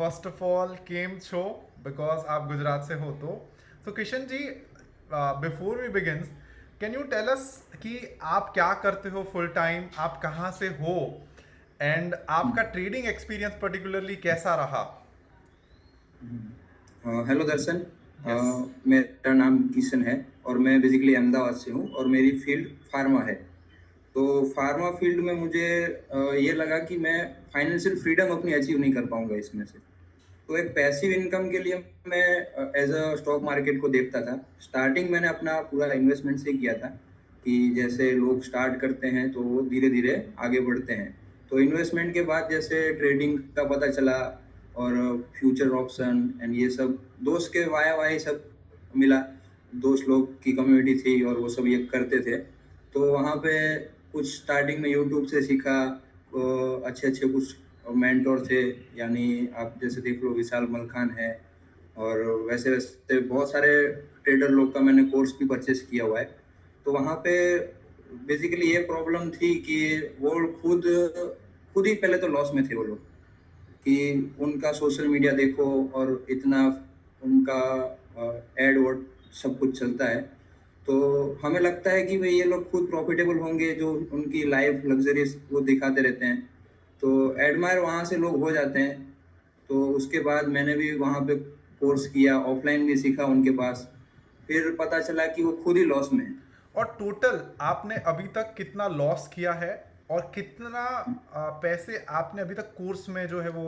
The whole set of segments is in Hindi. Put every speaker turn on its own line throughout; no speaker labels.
फर्स्ट ऑफ ऑल केम शो बिकॉज आप गुजरात से हो तो Kishan ji, before we begins, can you tell us कि आप क्या करते हो फुल टाइम, आप कहाँ से हो, एंड आपका ट्रेडिंग एक्सपीरियंस पर्टिकुलरली कैसा रहा?
हेलो दर्शन।
यस।
मेरा नाम किशन है और मैं बेसिकली अहमदाबाद से हूँ और मेरी फील्ड फार्मा है। तो फार्मा फील्ड में मुझे ये लगा कि मैं फाइनेंशियल फ्रीडम अपनी अचीव नहीं कर पाऊंगा इसमें से। तो एक पैसिव इनकम के लिए मैं एज अ स्टॉक मार्केट को देखता था। स्टार्टिंग मैंने अपना पूरा इन्वेस्टमेंट से किया था कि जैसे लोग स्टार्ट करते हैं तो वो धीरे धीरे आगे बढ़ते हैं। तो इन्वेस्टमेंट के बाद जैसे ट्रेडिंग का पता चला और फ्यूचर ऑप्शन एंड ये सब दोस्त के वाया वाई सब मिला। दोस्त लोग की कम्युनिटी थी और वो सब ये करते थे। तो वहाँ पे कुछ स्टार्टिंग में यूट्यूब से सीखा। अच्छे अच्छे कुछ मेंटोर थे, यानी आप जैसे देख लो विशाल मलखान है और वैसे वैसे बहुत सारे ट्रेडर लोग का मैंने कोर्स भी परचेस किया हुआ है। तो वहाँ पे बेसिकली ये प्रॉब्लम थी कि वो खुद खुद ही पहले तो लॉस में थे वो लोग, कि उनका सोशल मीडिया देखो और इतना उनका एड वर्ड सब कुछ चलता है। तो हमें लगता है कि भाई ये लोग खुद प्रॉफिटेबल होंगे, जो उनकी लाइफ लग्जरीज वो दिखाते रहते हैं। तो एडमायर वहाँ से लोग हो जाते हैं। तो उसके बाद मैंने भी वहाँ पे कोर्स किया, ऑफलाइन भी सीखा उनके पास। फिर पता चला कि वो खुद ही लॉस में है।
और टोटल आपने अभी तक कितना लॉस किया है, और कितना पैसे आपने अभी तक कोर्स में जो है वो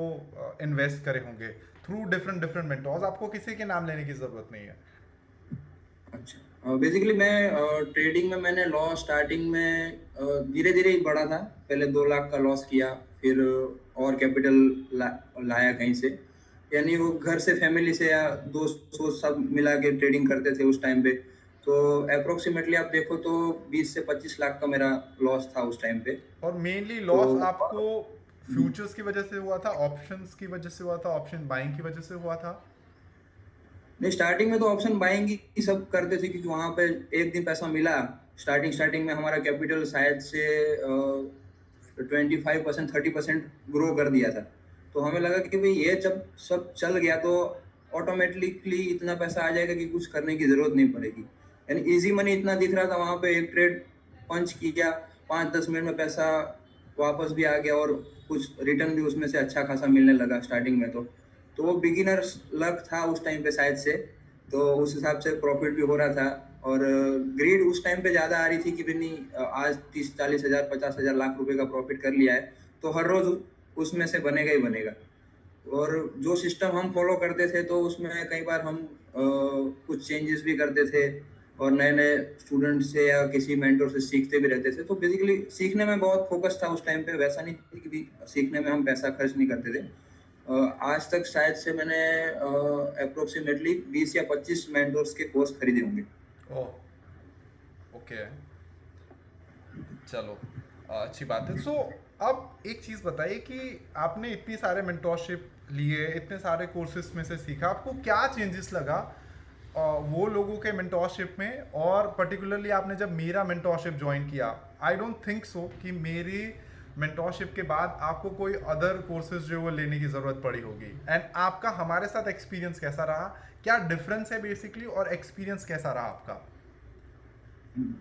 इन्वेस्ट करे होंगे थ्रू डिफरेंट डिफरेंट मेंटोर्स? आपको किसी के नाम लेने की जरूरत नहीं है।
अच्छा, बेसिकली मैं ट्रेडिंग में मैंने लॉस स्टार्टिंग में धीरे धीरे ही बढ़ा था। पहले 2 लाख का लॉस किया, फिर और कैपिटल लाया कहीं से। यानी वो घर से फैमिली से या दोस्त दोस्त सब मिला के ट्रेडिंग करते थे उस टाइम पे। तो अप्रोक्सीमेटली आप देखो तो 20 से 25 लाख का मेरा लॉस था उस टाइम पे।
और मेनली
तो
लॉस आपको फ्यूचर्स की वजह से हुआ था, ऑप्शंस की वजह से हुआ था, ऑप्शन बाइंग की वजह से हुआ था?
नहीं, स्टार्टिंग में तो ऑप्शन बाइंग ही सब करते थे क्योंकि वहां पे एक दिन पैसा मिला। स्टार्टिंग स्टार्टिंग में हमारा कैपिटल शायद से 25% 30% ग्रो कर दिया था। तो हमें लगा कि भाई ये जब सब चल गया तो ऑटोमेटिकली इतना पैसा आ जाएगा कि कुछ करने की जरूरत नहीं पड़ेगी। यानी इजी मनी इतना दिख रहा था वहां पे, एक ट्रेड पंच किया, 5-10 मिनट में पैसा वापस भी आ गया और कुछ रिटर्न भी उसमें से अच्छा खासा मिलने लगा स्टार्टिंग में। तो वो बिगिनर्स लक था उस टाइम पे शायद से। तो उस हिसाब से प्रॉफिट भी हो रहा था। और ग्रीड उस टाइम पे ज़्यादा आ रही थी कि भी नहीं, आज 30-40 हज़ार 50 हज़ार लाख रुपए का प्रॉफिट कर लिया है तो हर रोज उसमें से बनेगा ही बनेगा। और जो सिस्टम हम फॉलो करते थे तो उसमें कई बार हम कुछ चेंजेस भी करते थे और नए नए स्टूडेंट से या किसी मेंटर से सीखते भी रहते थे। तो बेसिकली सीखने में बहुत फोकस था उस टाइम पे, वैसा नहीं थी कि भी सीखने में हम पैसा खर्च नहीं करते थे। आज तक शायद से मैंने अप्रोक्सीमेटली 20 या 25 मेंटोर्स के कोर्स खरीदे होंगे।
ओह, ओके, चलो, अच्छी बात है। सो अब एक चीज़ बताइए कि आपने इतनी सारे मेंटोरशिप लिए, इतने सारे कोर्सेज में से सीखा, आपको क्या चेंजेस लगा वो लोगों के मेंटोरशिप में? और पर्टिकुलरली आपने जब मेरा मेंटोरशिप ज्वाइन किया, आई डोंट थिंक सो कि मेरी मेंटोरशिप के बाद आपको कोई अदर कोर्सेज जो है वो लेने की ज़रूरत पड़ी होगी। एंड आपका हमारे साथ एक्सपीरियंस कैसा रहा? क्या डिफरेंस है बेसिकली, और एक्सपीरियंस कैसा रहा आपका?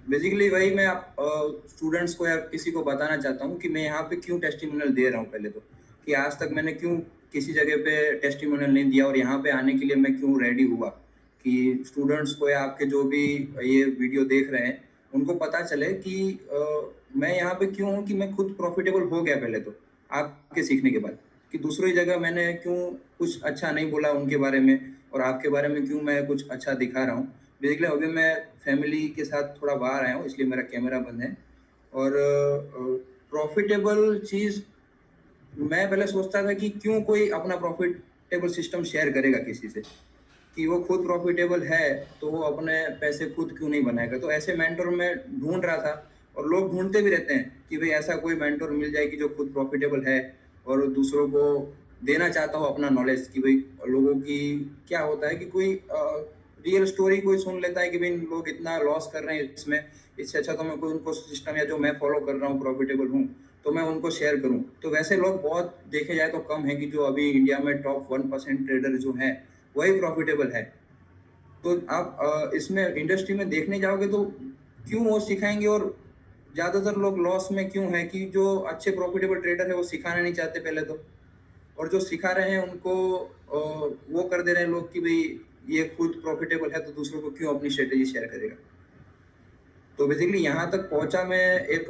बेसिकली वही मैं आप स्टूडेंट्स को या किसी को बताना चाहता हूँ कि मैं यहाँ पे क्यों टेस्टिमोनियल दे रहा हूँ। पहले तो कि आज तक मैंने क्यों किसी जगह पे टेस्टिमोनियल नहीं दिया और यहाँ पे आने के लिए मैं क्यों रेडी हुआ, कि स्टूडेंट्स को या आपके जो भी ये वीडियो देख रहे हैं उनको पता चले कि मैं यहाँ पे क्यों हूँ, कि मैं खुद प्रॉफिटेबल हो गया पहले तो आपके सीखने के बाद, कि दूसरी जगह मैंने क्यों कुछ अच्छा नहीं बोला उनके बारे में और आपके बारे में क्यों मैं कुछ अच्छा दिखा रहा हूँ। बेसिकली अभी मैं फैमिली के साथ थोड़ा बाहर आया हूँ इसलिए मेरा कैमरा बंद है। और प्रॉफिटेबल चीज़ मैं पहले सोचता था कि क्यों कोई अपना प्रॉफिटेबल सिस्टम शेयर करेगा किसी से, कि वो खुद प्रॉफिटेबल है तो वो अपने पैसे खुद क्यों नहीं बनाएगा। तो ऐसे मेंटर मैं ढूंढ रहा था और लोग ढूंढते भी रहते हैं कि भाई ऐसा कोई मेंटर मिल जाए कि जो खुद प्रॉफिटेबल है और दूसरों को देना चाहता हो अपना नॉलेज, कि भाई लोगों की क्या होता है कि कोई रियल स्टोरी कोई सुन लेता है कि भाई लोग इतना लॉस कर रहे हैं इसमें, इससे अच्छा तो मैं कोई उनको सिस्टम या जो मैं फॉलो कर रहा हूँ प्रॉफिटेबल हूँ तो मैं उनको शेयर करूं। तो वैसे लोग बहुत देखे जाए तो कम है कि जो अभी इंडिया में टॉप 1% ट्रेडर जो हैं वही प्रॉफिटेबल है। तो आप इसमें इंडस्ट्री में देखने जाओगे तो क्यों वो सिखाएंगे, और ज्यादातर लोग लॉस में क्यों है कि जो अच्छे प्रॉफिटेबल ट्रेडर है वो सिखाना नहीं चाहते पहले तो, और जो सिखा रहे हैं उनको वो कर दे रहे हैं लोग कि भाई ये खुद प्रॉफिटेबल है तो दूसरों को क्यों अपनी स्ट्रेटेजी शेयर करेगा। तो बेसिकली यहाँ तक पहुंचा मैं एक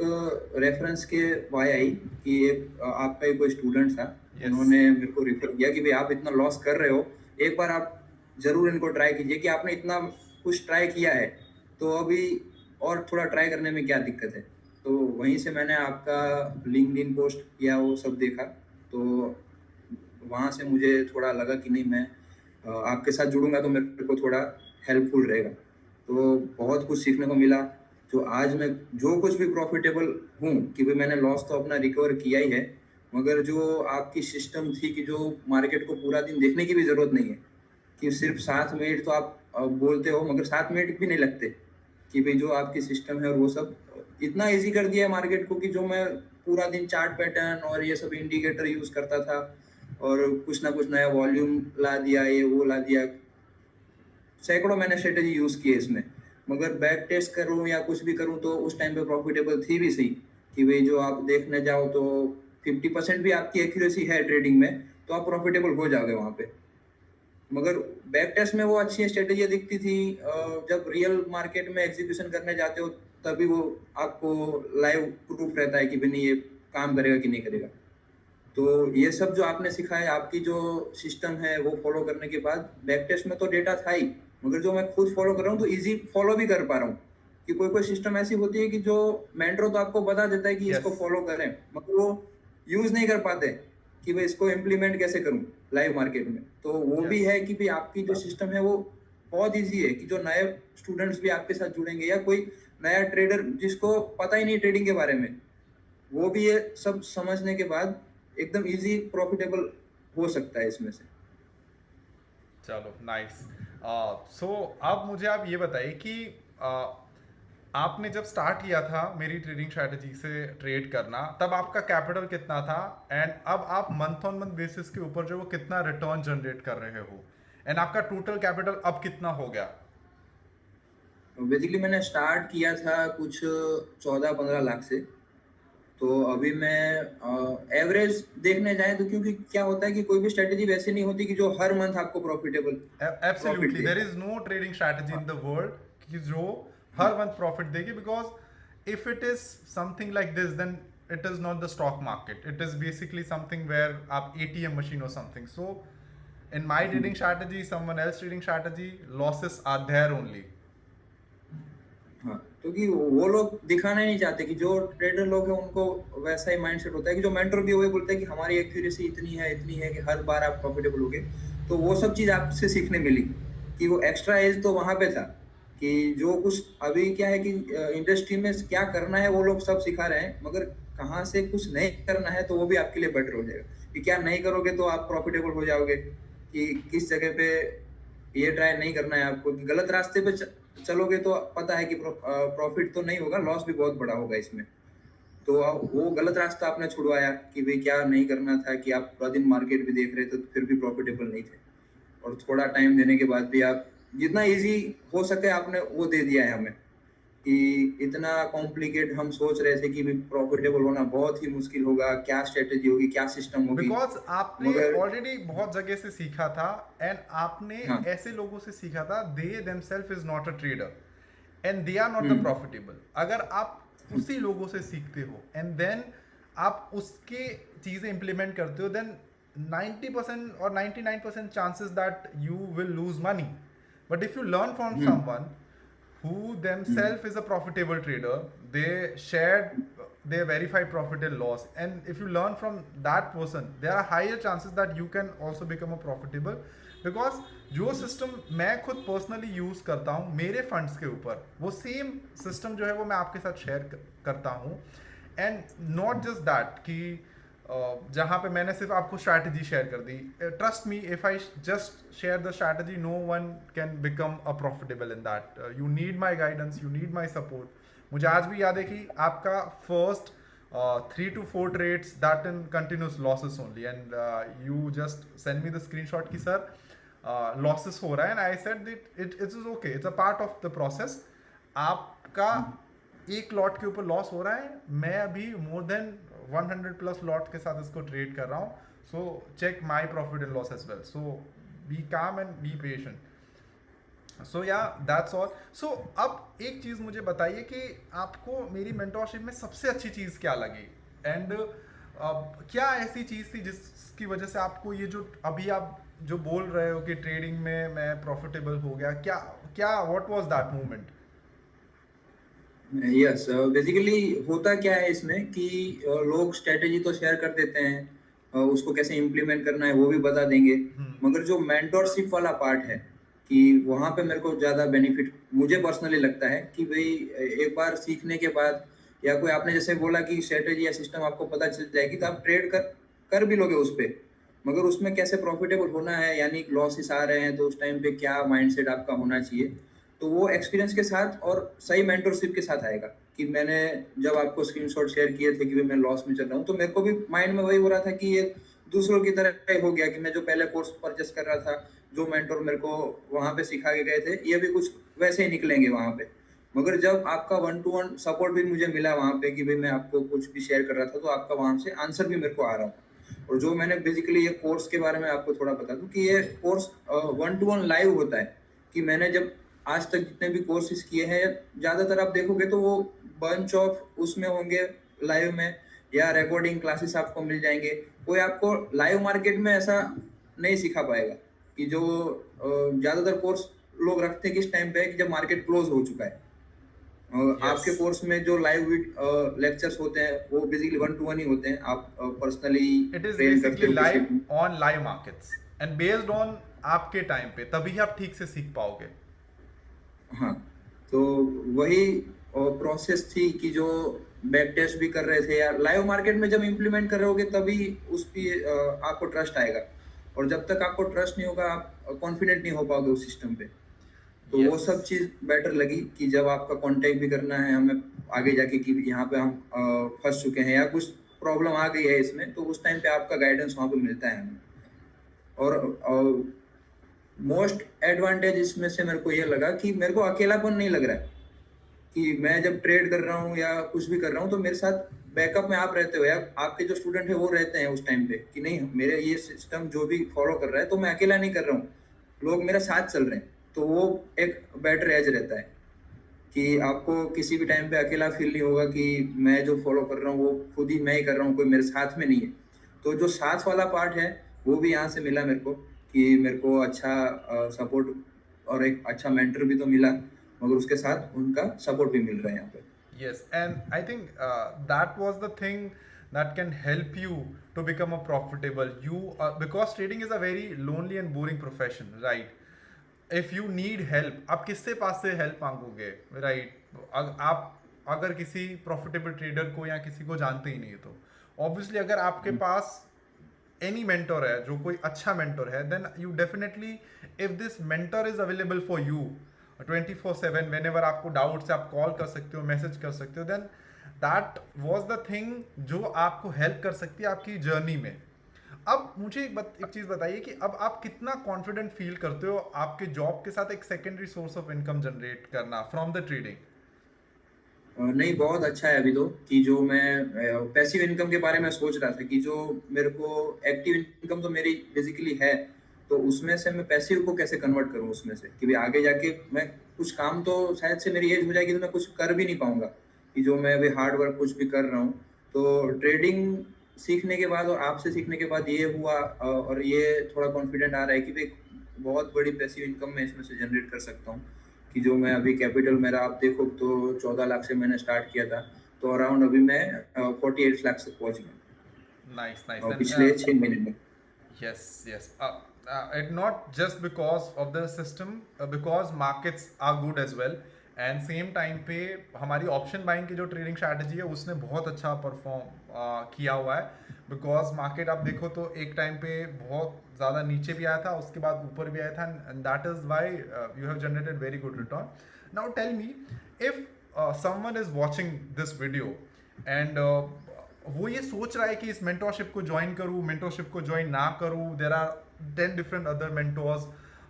रेफरेंस के वाई आई कि एक आपका ही कोई स्टूडेंट था,
यस।
उन्होंने मेरे को रिफर किया कि भाई आप इतना लॉस कर रहे हो, एक बार आप जरूर इनको ट्राई कीजिए, कि आपने इतना कुछ ट्राई किया है तो अभी और थोड़ा ट्राई करने में क्या दिक्कत है। तो वहीं से मैंने आपका लिंक्डइन पोस्ट किया, वो सब देखा, तो वहाँ से मुझे थोड़ा लगा कि नहीं, मैं आपके साथ जुड़ूंगा तो मेरे को थोड़ा हेल्पफुल रहेगा। तो बहुत कुछ सीखने को मिला। जो आज मैं जो कुछ भी प्रॉफिटेबल हूँ कि भाई मैंने लॉस तो अपना रिकवर किया ही है, मगर जो आपकी सिस्टम थी कि जो मार्केट को पूरा दिन देखने की भी जरूरत नहीं है, कि सिर्फ 7 मिनट तो आप बोलते हो मगर 7 मिनट भी नहीं लगते, कि भाई जो आपकी सिस्टम है और वो सब इतना इजी कर दिया है मार्केट को, कि जो मैं पूरा दिन चार्ट पैटर्न और ये सब इंडिकेटर यूज करता था और कुछ ना कुछ नया वॉल्यूम ला दिया, ये वो ला दिया, सैकड़ों मैंने स्ट्रेटेजी यूज की है इसमें, मगर बैक टेस्ट करूं या कुछ भी करूं तो उस टाइम पे प्रॉफिटेबल थी भी सही, कि भाई जो आप देखने जाओ तो 50% भी आपकी एक्यूरेसी है ट्रेडिंग में तो आप प्रॉफिटेबल हो जाओगे वहां पे। मगर बैक टेस्ट में वो अच्छी स्ट्रेटेजी दिखती थी, जब रियल मार्केट में एग्जीक्यूशन करने जाते हो तभी वो आपको लाइव प्रूफ रहता है कि भाई नहीं ये काम करेगा कि नहीं करेगा। तो ये सब जो आपने सिखाया, आपकी जो सिस्टम है वो फॉलो करने के बाद बैक टेस्ट में तो डेटा था ही, मगर जो मैं खुद फॉलो कर रहा हूँ तो इजी फॉलो भी कर पा रहा हूँ, कि कोई कोई सिस्टम ऐसी होती है कि जो मेंटर तो आपको बता देता है कि इसको
यस।
फॉलो करें, मगर वो यूज नहीं कर पाते कि भाई इसको इम्प्लीमेंट कैसे करूँ लाइव मार्केट में। तो वो भी
यस।
है कि भाई आपकी जो सिस्टम है वो बहुत ईजी है, कि जो नए स्टूडेंट्स भी आपके साथ जुड़ेंगे या कोई नया ट्रेडर जिसको पता ही नहीं ट्रेडिंग के बारे में, वो भी ये सब समझने के बाद एकदम इजी प्रॉफिटेबल हो सकता है इसमें से।
चलो नाइस। सो अब मुझे आप ये बताइए कि आपने जब स्टार्ट किया था मेरी ट्रेडिंग स्ट्रैटेजी से ट्रेड करना, तब आपका कैपिटल कितना था, एंड अब आप मंथ ऑन मंथ बेसिस के ऊपर जो वो कितना रिटर्न जनरेट कर रहे हो, एंड आपका टोटल कैपिटल अब कितना हो गया?
बेसिकली मैंने स्टार्ट किया था कुछ 14-15 लाख से। तो अभी मैं एवरेज देखने जाए तो, क्योंकि क्या होता है कि कोई भी स्ट्रेटेजी वैसे नहीं होती कि जो हर मंथ आपको प्रॉफिटेबल प्रॉफिट
एब्सोल्युटली
दे।
There is no trading strategy in
हाँ।
द वर्ल्ड कि जो
हाँ।
हर मंथ प्रॉफिट देगी, because if it is something like this then it is not the stock market, it is basically something where आप एटीएम मशीन और something. So in my trading strategy, someone else trading strategy, losses are there only.
हाँ, क्योंकि वो लोग दिखाना ही नहीं चाहते, कि जो ट्रेडर लोग हैं उनको वैसा ही माइंडसेट होता है, कि जो मेंटर भी वही बोलते हैं कि हमारी एक्यूरेसी इतनी है कि हर बार आप प्रॉफिटेबल होगे। तो वो सब चीज आपसे सीखने मिली, कि वो एक्स्ट्रा एज तो वहां पे था, कि जो कुछ अभी क्या है कि इंडस्ट्री में क्या करना है वो लोग सब सिखा रहे हैं, मगर कहाँ से कुछ नहीं करना है तो वो भी आपके लिए बेटर हो जाएगा, कि क्या नहीं करोगे तो आप प्रॉफिटेबल हो जाओगे, कि किस जगह पे ये ट्राई नहीं करना है आपको, कि गलत रास्ते पे चलोगे तो पता है कि प्रॉफिट तो नहीं होगा, लॉस भी बहुत बड़ा होगा इसमें। तो वो गलत रास्ता आपने छुड़वाया, कि भाई क्या नहीं करना था, कि आप पूरा दिन मार्केट भी देख रहे थे तो फिर भी प्रॉफिटेबल नहीं थे, और थोड़ा टाइम देने के बाद भी आप जितना इजी हो सके आपने वो दे दिया है हमें, कि इतना कॉम्प्लिकेट हम सोच रहे थे कि प्रॉफिटेबल होना बहुत ही मुश्किल होगा, क्या स्ट्रेटेजी होगी, क्या सिस्टम होगी,
बिकॉज आपने
मगर
ऑलरेडी बहुत जगह से सीखा था, एंड आपने
हाँ।
ऐसे लोगों से सीखा था, they themselves is not a trader and they are not the
hmm.
Profitable. अगर आप उसी लोगों से सीखते हो एंड देन आप उसके चीज़ें इंप्लीमेंट करते हो, देन 90% और 99% chances that you will lose money. But if you learn from
hmm.
Someone who
hmm.
themselves is a profitable trader, they shared their verified profit and loss, and if you learn from that person, there are higher chances that you can also become a profitable, because जो सिस्टम मैं खुद पर्सनली यूज करता हूँ मेरे फंड्स के ऊपर, वो सेम सिस्टम जो है वो मैं आपके साथ शेयर करता हूँ। एंड नॉट जस्ट दैट कि जहाँ पे मैंने सिर्फ आपको स्ट्रैटेजी शेयर कर दी, trust me, if I just share the strategy, no one can become a profitable in that. You need my guidance, you need my support. मुझे आज भी याद है कि आपका first 3 to 4 trades that in continuous losses only, and you just send me the screenshot कि sir losses हो रहा है, and I said that it is okay, it's a part of the process. आपका एक लॉट के ऊपर लॉस हो रहा है, मैं अभी मोर देन 100 प्लस लॉट के साथ इसको ट्रेड कर रहा हूँ, so check my profit and loss as well, so be calm and be patient. So yeah that's all. सो अब एक चीज़ मुझे बताइए कि आपको मेरी मेंटोरशिप में सबसे अच्छी चीज़ क्या लगी, एंड क्या ऐसी चीज़ थी जिसकी वजह से आपको ये जो अभी आप जो बोल रहे हो कि ट्रेडिंग में मैं प्रॉफिटेबल हो गया, क्या क्या what was that moment?
Yes, basically होता क्या है इसमें कि लोग स्ट्रेटेजी तो शेयर कर देते हैं, उसको कैसे इम्प्लीमेंट करना है वो भी बता देंगे, मगर जो मेंटोरशिप वाला पार्ट है कि वहाँ पे मेरे को ज़्यादा बेनिफिट मुझे पर्सनली लगता है कि भाई एक बार सीखने के बाद, या कोई आपने जैसे बोला कि स्ट्रेटेजी या सिस्टम आपको पता चल जाएगी तो आप ट्रेड कर कर भी लोगे उस पर, मगर उसमें कैसे प्रॉफिटेबल होना है, यानी लॉसेस आ रहे हैं तो उस टाइम पे क्या माइंडसेट आपका होना चाहिए, तो वो एक्सपीरियंस के साथ और सही मेंटरशिप के साथ आएगा. कि मैंने जब आपको स्क्रीनशॉट शेयर किए थे कि भाई मैं लॉस में चल रहा हूँ, तो मेरे को भी माइंड में वही हो रहा था कि ये दूसरों की तरह ही हो गया कि मैं जो पहले कोर्स परचेस कर रहा था, जो मेंटर मेरे को वहाँ पे सिखा के गए थे, ये भी कुछ वैसे ही निकलेंगे वहाँ पे. मगर जब आपका 1-to-1 सपोर्ट भी मुझे मिला वहाँ पे कि भाई मैं आपको कुछ भी शेयर कर रहा था तो आपका वहाँ से आंसर भी मेरे को आ रहा था. और जो मैंने बेसिकली ये कोर्स के बारे में आपको थोड़ा बता दूं कि ये कोर्स 1-to-1 लाइव होता है. कि मैंने जब आज तक जितने भी कोर्सेज किए हैं, ज़्यादातर आप देखोगे तो वो बंच ऑफ उसमें होंगे लाइव में, या रिकॉर्डिंग क्लासेस आपको मिल जाएंगे. कोई आपको लाइव मार्केट में ऐसा नहीं सिखा पाएगा कि जो ज़्यादातर कोर्स लोग रखते हैं किस टाइम पे है कि जब मार्केट क्लोज हो चुका है. आपके
यस,
कोर्स में जो लाइव लेक्चर्स होते हैं वो बेसिकली 1-to-1 ही होते हैं. आप पर्सनली
इट इज
ट्रेन करते
बेसिकली
हो किसी
लाइव
को.
On live markets and based on आपके टाइम पे, तभी आप ठीक से सीख पाओगे.
हाँ, तो वही प्रोसेस थी कि जो बैक टेस्ट भी कर रहे थे, या लाइव मार्केट में जब इम्प्लीमेंट कर रहे होगे तभी उस पे आपको ट्रस्ट आएगा. और जब तक आपको ट्रस्ट नहीं होगा आप कॉन्फिडेंट नहीं हो पाओगे उस सिस्टम पे. तो वो
यस,
सब चीज़ बेटर लगी कि जब आपका कांटेक्ट भी करना है हमें आगे जाके कि यहाँ पे हम फंस चुके हैं या कुछ प्रॉब्लम आ गई है इसमें, तो उस टाइम पे आपका गाइडेंस वहाँ पे मिलता है हमें. और मोस्ट एडवांटेज इसमें से मेरे को ये लगा कि मेरे को अकेलापन नहीं लग रहा है. कि मैं जब ट्रेड कर रहा हूँ या कुछ भी कर रहा हूँ तो मेरे साथ बैकअप में आप रहते हो, या आपके जो स्टूडेंट है वो रहते हैं उस टाइम पे कि नहीं मेरे ये सिस्टम जो भी फॉलो कर रहा है तो मैं अकेला नहीं कर रहा हूँ, लोग मेरे साथ चल रहे हैं. तो वो एक बेटर एज रहता है कि आपको किसी भी टाइम पे अकेला फील नहीं होगा कि मैं जो फॉलो कर रहा हूँ वो खुद ही मैं ही कर रहा हूँ, कोई मेरे साथ में नहीं है. तो जो साथ वाला पार्ट है वो भी यहाँ से मिला मेरे को, कि मेरे को अच्छा सपोर्ट और एक अच्छा मेंटर भी तो मिला, मगर उसके साथ उनका सपोर्ट भी मिल रहा है यहाँ पे.
yes, and I think that was the thing that can help you to become a profitable you, because trading is a very lonely and boring profession, right? If you need help, आप किससे पास से हेल्प मांगोगे, राइट? आप अगर किसी प्रॉफिटेबल ट्रेडर को या किसी को जानते ही नहीं, तो ऑब्वियसली अगर आपके पास एनी मेंटर है, जो कोई अच्छा मेंटर है, then you definitely, if this mentor is available for you 24/7, whenever आपको डाउट्स आप कॉल कर सकते हो, मैसेज कर सकते हो, then that was the thing जो आपको हेल्प कर सकती है आपकी जर्नी में. अब मुझे एक चीज़ बताइए कि अब आप कितना कॉन्फिडेंट फील करते हो आपके जॉब के साथ एक secondary source of income generate करना फ्रॉम द ट्रेडिंग?
नहीं, बहुत अच्छा है अभी तो, कि जो मैं पैसिव इनकम के बारे में सोच रहा था कि जो मेरे को एक्टिव इनकम तो मेरी बेसिकली है, तो उसमें से मैं पैसिव को कैसे कन्वर्ट करूं उसमें से, कि भाई आगे जाके मैं कुछ काम तो शायद से मेरी एज हो जाएगी तो मैं कुछ कर भी नहीं पाऊंगा, कि जो मैं अभी हार्ड वर्क कुछ भी कर रहा हूँ. तो ट्रेडिंग सीखने के बाद और आपसे सीखने के बाद ये हुआ, और ये थोड़ा कॉन्फिडेंट आ रहा है कि भाई बहुत बड़ी पैसिव इनकम मैं इसमें से जनरेट कर सकता हूँ. कि जो मैं अभी कैपिटल मेरा आप देखो तो 14 लाख से मैंने स्टार्ट किया था, तो अराउंड अभी मैं 48 लाख तक पहुंच गया
नाइस, नाइस. एंड
पिछले 6 महीने में.
yes, yes. And not just because of the system, because markets are good as well. And same time पे हमारी ऑप्शन बाइंग की जो ट्रेडिंग स्ट्रैटेजी है उसने बहुत अच्छा परफॉर्म किया हुआ है. बिकॉज मार्केट आप देखो तो एक टाइम पे बहुत ज़्यादा नीचे भी आया था, उसके बाद ऊपर भी आया था, and that is why you have generated very good return. Now tell me, if someone is watching this video and वो ये सोच रहा है कि इस मेंटोरशिप को ज्वाइन करूँ, मेंटोरशिप को ज्वाइन ना करूँ, there are 10 different other mentors,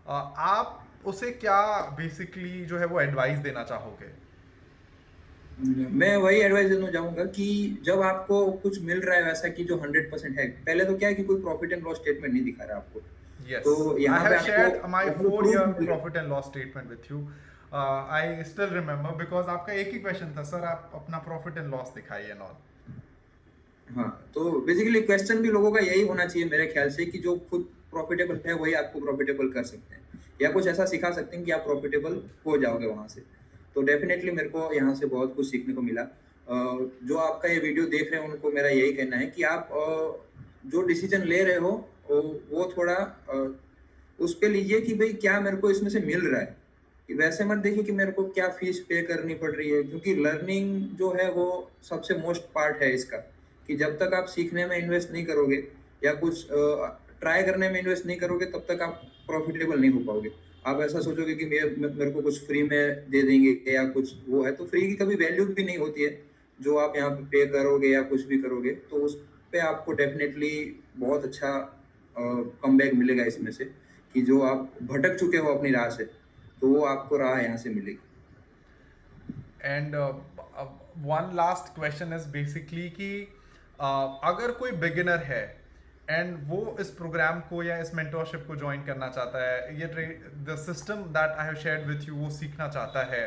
आप उसे क्या बेसिकली जो है वो एडवाइस देना चाहोगे?
मैं वही एडवाइस देना चाहूंगा कि जब आपको कुछ मिल रहा है वैसा कि जो 100% है, पहले तो क्या है कि कोई प्रॉफिट एंड लॉस स्टेटमेंट नहीं दिखा रहा आपको,
Yes,
तो
I
यहाँ पे
have
आपको
shared my
आपको
4 year
proof mill
profit and loss statement with you. I still remember because आपका एक ही क्वेश्चन था, सर आप अपना प्रॉफिट एंड लॉस दिखाइए एंड ऑल।
हाँ, तो बेसिकली क्वेश्चन भी लोगों का यही होना चाहिए मेरे ख्याल से कि जो खुद प्रॉफिटेबल है वही आपको प्रॉफिटेबल कर सकते हैं, या कुछ ऐसा सिखा सकते हैं कि आप प्रॉफिटेबल हो जाओगे वहां से। तो डेफिनेटली मेरे को यहाँ से बहुत कुछ सीखने को मिला। जो आपका ये वीडियो देख रहे हैं उनको मेरा यही कहना है कि आप जो डिसीजन ले रहे हो वो थोड़ा उस पे लीजिए कि भाई क्या मेरे को इसमें से मिल रहा है, कि वैसे मत देखिए कि मेरे को क्या फीस पे करनी पड़ रही है, क्योंकि लर्निंग जो है वो सबसे मोस्ट पार्ट है इसका, कि जब तक आप सीखने में इन्वेस्ट नहीं करोगे या कुछ ट्राई करने में इन्वेस्ट नहीं करोगे तब तक आप प्रॉफिटेबल नहीं हो पाओगे। आप ऐसा सोचोगे कि मेरे को कुछ फ्री में दे देंगे या कुछ वो है, तो फ्री की कभी वैल्यू भी नहीं होती है। जो आप यहाँ पे करोगे या कुछ भी करोगे तो उस पे आपको डेफिनेटली बहुत अच्छा कमबैक मिलेगा इसमें से, कि जो आप भटक चुके हो अपनी राह से, तो वो आपको राह यहाँ से मिलेगी।
And one last question is basically कि अगर कोई बिगिनर है एंड वो इस प्रोग्राम को या इस मेंटोरशिप को ज्वाइन करना चाहता है, ये the system that I have shared with you वो सीखना चाहता है,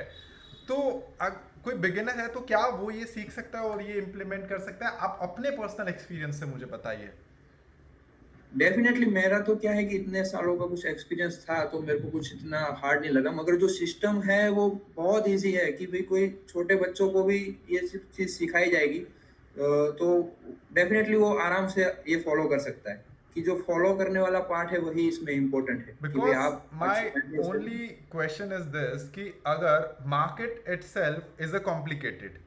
तो कोई बिगिनर है तो क्या वो ये सीख सकता है और ये इम्प्लीमेंट कर सकता है? आप अपने पर्सनल एक्सपीरियंस से मुझे बताइए।
डेफिनेटली मेरा तो क्या है कि इतने सालों का कुछ एक्सपीरियंस था तो मेरे को कुछ इतना हार्ड नहीं लगा, मगर जो सिस्टम है वो बहुत इजी है कि भाई कोई छोटे बच्चों को भी ये सब चीज़ सिखाई जाएगी, तो डेफिनेटली वो आराम से ये फॉलो कर सकता है, कि जो फॉलो करने वाला पार्ट है वही इसमें इम्पोर्टेंट है, कि भाई
बिकॉज
आप अच्छे
माई
तरीके से।
ओनली क्वेश्चन इज दिस कि अगर market itself is a complicated,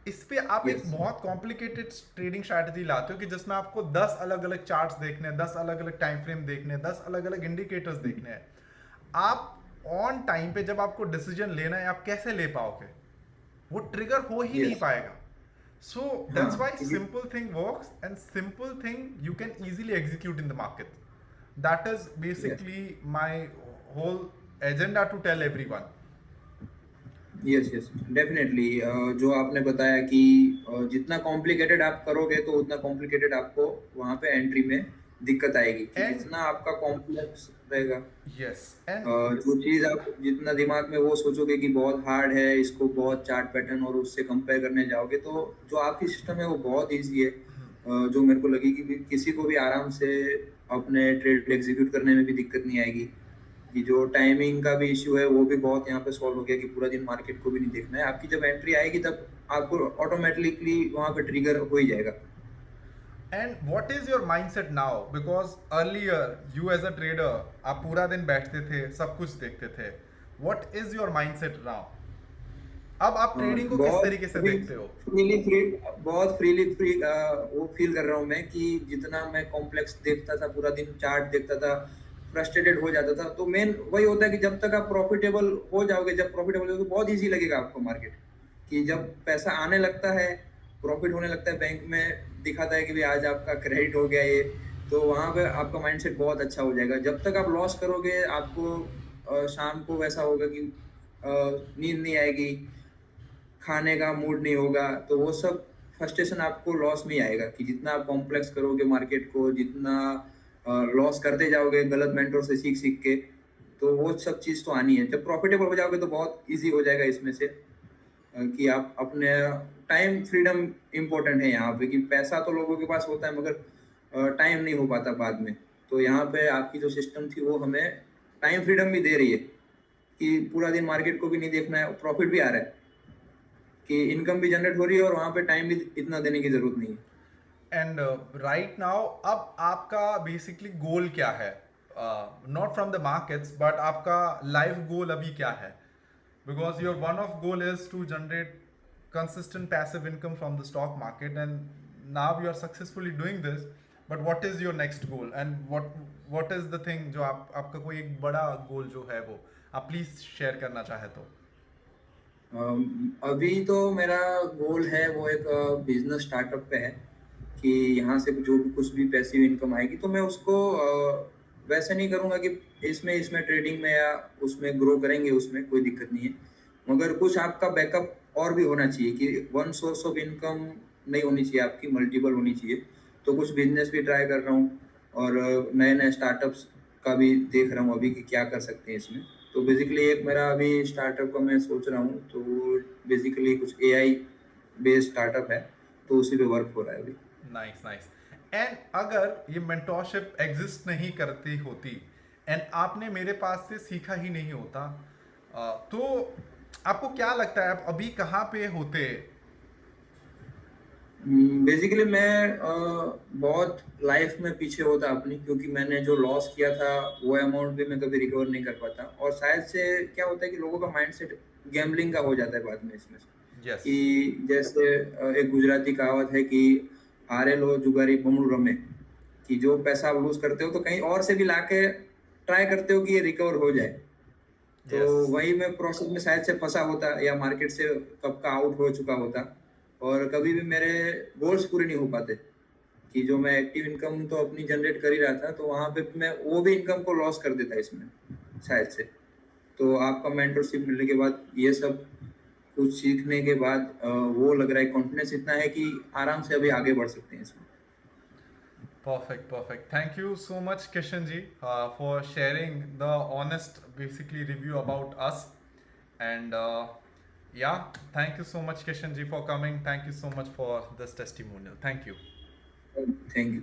इस पे आप एक
यस।
बहुत कॉम्प्लिकेटेड ट्रेडिंग स्ट्रैटेजी लाते हो कि जिसमें आपको 10 अलग अलग चार्ट्स देखने हैं, 10 अलग अलग टाइम फ्रेम देखने हैं, 10 अलग अलग इंडिकेटर्स देखने हैं, आप ऑन टाइम पे जब आपको डिसीजन लेना है आप कैसे ले पाओगे? वो ट्रिगर हो ही नहीं
यस।
पाएगा। सो
हाँ,
दैट्स व्हाई
क्योंकि
simple thing works and simple thing you can easily execute in the market. That is
yes.
Basically my whole agenda to tell everyone.
Yes, yes, definitely. जो आपने बताया कि जितना कॉम्प्लिकेटेड आप करोगे तो उतना कॉम्प्लिकेटेड आपको वहाँ पे एंट्री में दिक्कत आएगी, कि
एंड
जितना आपका कॉम्प्लेक्स रहेगा,
यस एंड
जो चीज़ आप जितना दिमाग में वो सोचोगे कि बहुत हार्ड है, इसको बहुत चार्ट पैटर्न और उससे कंपेयर करने जाओगे, तो जो आपकी सिस्टम है वो बहुत ईजी है। जो मेरे को लगी कि किसी को भी आराम से अपने ट्रेड एग्जीक्यूट करने में भी दिक्कत नहीं आएगी, कि जो टाइमिंग का भी इश्यू है वो भी बहुत यहाँ पे सॉल्व हो गया, कि पूरा दिन मार्केट को भी नहीं देखना है, आपकी जब एंट्री आएगी तब आपको ऑटोमेटिकली वहाँ पे ट्रिगर हो ही जाएगा।
And what is your mindset now? Because earlier you as a trader आप पूरा दिन बैठते थे, सब कुछ देखते थे। What is your mindset now? अब आप ट्रेडिंग को किस
बहुत
तरीके से
फ्री
देखते हो?
फ्रीली फ्री बहुत फ्रीली फ्री वो फील कर रहा हूँ मैं, कि जितना मैं कॉम्प्लेक्स देखता था, पूरा दिन चार्ट देखता था, फ्रस्ट्रेटेड हो जाता था, तो मेन वही होता है कि जब तक आप प्रॉफिटेबल हो जाओगे, जब प्रॉफिटेबल हो जाओगे बहुत इजी लगेगा आपको मार्केट, कि जब पैसा आने लगता है, प्रॉफिट होने लगता है, बैंक में दिखाता है कि भाई आज आपका क्रेडिट हो गया ये, तो वहाँ पे आपका माइंडसेट बहुत अच्छा हो जाएगा। जब तक आप लॉस करोगे आपको शाम को वैसा होगा कि नींद नहीं आएगी, खाने का मूड नहीं होगा, तो वो सब फ्रस्ट्रेशन आपको लॉस में ही आएगा, कि जितना आप कॉम्प्लेक्स करोगे मार्केट को, जितना लॉस करते जाओगे गलत मेंटोर से सीख सीख के, तो वो सब चीज़ तो आनी है। जब प्रॉफिटेबल हो जाओगे तो बहुत इजी हो जाएगा इसमें से, कि आप अपने टाइम फ्रीडम इम्पोर्टेंट है यहाँ पे, कि पैसा तो लोगों के पास होता है मगर टाइम नहीं हो पाता बाद में। तो यहाँ पे आपकी जो सिस्टम थी वो हमें टाइम फ्रीडम भी दे रही है, कि पूरा दिन मार्केट को भी नहीं देखना है, प्रॉफिट भी आ रहा है, कि इनकम भी जनरेट हो रही है और वहाँ पे टाइम भी इतना देने की जरूरत नहीं है।
एंड राइट नाउ अब आपका बेसिकली गोल क्या है? Not from the markets but आपका लाइफ गोल अभी क्या है? Because your one of goal is to generate consistent passive income from the stock market, and now you are successfully doing this, but what is your next goal and what is the thing जो आपका कोई एक बड़ा गोल जो है वो आप प्लीज शेयर करना चाहे तो?
अभी तो मेरा गोल है वो एक बिजनेस स्टार्टअप पे है कि यहाँ से जो भी कुछ भी पैसिव इनकम आएगी तो मैं उसको वैसे नहीं करूँगा कि इसमें इसमें ट्रेडिंग में या उसमें ग्रो करेंगे, उसमें कोई दिक्कत नहीं है, मगर कुछ आपका बैकअप और भी होना चाहिए कि वन सोर्स ऑफ इनकम नहीं होनी चाहिए आपकी, मल्टीपल होनी चाहिए। तो कुछ बिजनेस भी ट्राई कर रहा हूँ और नए नए स्टार्टअप्स का भी देख रहा हूँ अभी कि क्या कर सकते हैं इसमें। तो बेसिकली एक मेरा अभी स्टार्टअप का मैं सोच रहा हूँ, तो वो बेसिकली कुछ एआई बेस्ड स्टार्टअप है, तो उसी पे वर्क हो रहा है अभी।
Nice nice. एंड अगर ये मेंटोरशिप एग्जिस्ट नहीं करती होती एंड आपने मेरे पास से सीखा ही नहीं होता, तो आपको क्या लगता है आप अभी कहाँ पे होते?
बेसिकली मैं बहुत लाइफ में पीछे होता अपनी, क्योंकि मैंने जो लॉस किया था वो अमाउंट भी मैं कभी रिकवर नहीं कर पाता, और शायद से क्या होता है कि लोगों का माइंडसेट गैम्बलिंग का हो जाता है बाद में इसमें से।
यस।
कि जैसे एक गुजराती कहावत है कि हारे लो जुगारी बमुल रमे, कि जो पैसा आप लूज करते हो तो कहीं और से भी लाके ट्राई करते हो कि ये रिकवर हो जाए। तो
यस।
वही मैं प्रोसेस में शायद से फंसा होता या मार्केट से कब का आउट हो चुका होता, और कभी भी मेरे गोल्स पूरे नहीं हो पाते। कि जो मैं एक्टिव इनकम तो अपनी जनरेट कर ही रहा था, तो वहाँ पे मैं वो भी इनकम को लॉस कर देता इसमें शायद से। तो आपका मेंटरशिप मिलने के बाद ये सब कुछ सीखने के बाद वो लग रहा है, कॉन्फिडेंस इतना है कि आराम से अभी आगे बढ़ सकते हैं इसमें।
Perfect, perfect. Thank you so much, Kishan ji, for sharing the honest, basically, review about us. And yeah, thank you so much, Kishan ji, for coming. Thank you so much for this testimonial. Thank you.
Thank you.